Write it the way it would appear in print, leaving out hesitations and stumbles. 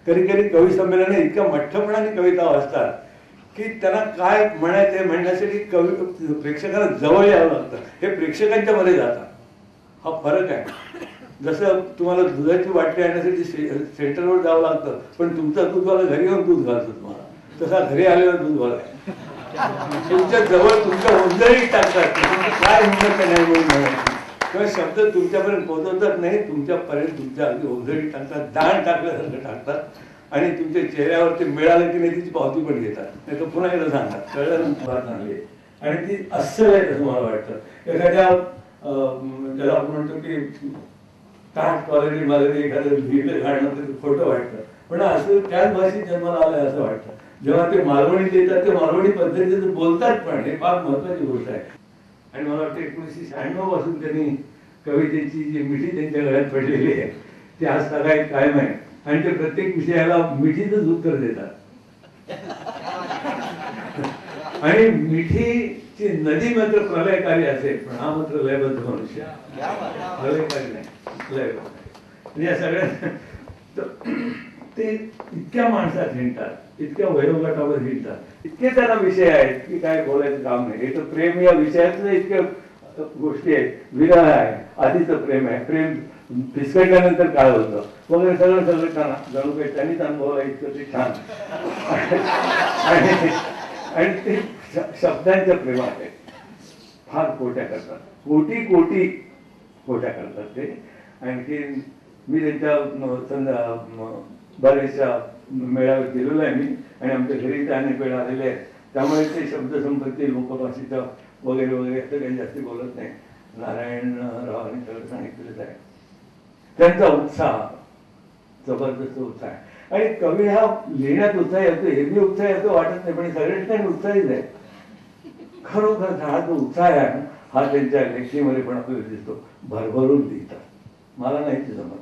कधी कधी कवी संमेलन इतक्या मठ्ठपणाने कविता वाचतात की त्यांना काय म्हणायचं हे म्हणण्यासाठी कवी प्रेक्षकांना जवळ यावं लागतं. हे प्रेक्षकांच्या मध्ये जातात. हा फरक आहे. जसं तुम्हाला दुधाची बाटली आणण्यासाठी सेंटरवर जावं लागतं, पण तुमचा दूधवाला घरी येऊन दूध घालतो तुम्हाला. तसा घरी आलेला दूधवाला आहे. तुमच्या जवळ तुमच्या ओंजळीत टाकतात. काय हिंमत नाही म्हणून म्हणायची किंवा शब्द तुमच्यापर्यंत पोहोचवतात नाही, तुमच्यापर्यंत तुमच्या अगदी ओंजळीत टाकतात, दाण टाकल्यासारखं टाकतात आणि तुमच्या चेहऱ्यावर ते मिळालं की नाही तिची पावती पण घेतात. नाही तर पुन्हा एकदा सांगतात कळल्यानंतर चांगली आहे आणि ती अस्सल आहे असं मला वाटतं. एखाद्या ज्याला आपण म्हणतो की कास्ट क्वालिटी मध्ये एखादं लिहिलं गाणं खोटं वाटतं, पण असं त्याच भाषेत जन्माला आलंय असं वाटतं. जेव्हा ते मालवणी देतात ते मालवणी पद्धतीने बोलतात पण, हे फार महत्वाची गोष्ट आहे. आणि मला वाटतं 1996 पासून त्यांनी कवितेची जी मिठी त्यांच्या गळ्यात पडलेली आहे ती आज सगळ्यात कायम आहे आणि ते प्रत्येक विषयाला मिठीतच उत्तर देतात. आणि मिठीची नदी मात्र प्रलयकारी असेल, पण हा मात्र लयबद्ध मनुष्य. प्रलयकारी नाही, लयबद्ध. या सगळ्या ते इतक्या माणसात हिंडतात, इतक्या वयोगटावर हिंडतात, इतके त्यांना विषय आहेत की काय बोलायचं काम नाही. हे तर प्रेम या विषयातलं इतक्या गोष्टी आहेत. विरह आहे, आधीचं प्रेम आहे, प्रेम फिसकटल्यानंतर काय होतं वगैरे सगळं सगळं जणू काही त्यांनीच अनुभवला. इतकं ते छान आणि ते शब्दांच्या प्रेमात आहे. फार कोट्या करतात, कोटी कोटी कोट्या करतात ते. आणखी मी त्यांच्या बऱ्याचशा मेळाव्यात गेलेलो आहे मी आणि आमच्या घरी ते अनेक वेळा आलेले आहेत. त्यामुळे ते शब्दसंपत्ती लोकभाषेचा वगैरे वगैरे असं काही जास्त बोलत नाही. नारायणरावांनी सगळं सांगितलेलं आहे. त्यांचा उत्साह जबरदस्त उत्साह आहे. आणि कवी हा लिहिण्यात उत्साह येतो, हे मी उत्साह येतो वाटत नाही, पण सगळे ठिकाणी उत्साहीच आहे. खरोखर हा जो उत्साह आहे हा त्यांच्या लेखणीमध्ये पण आपल्याला दिसतो. भरभरून लिहितात. मला नाही ते जमत.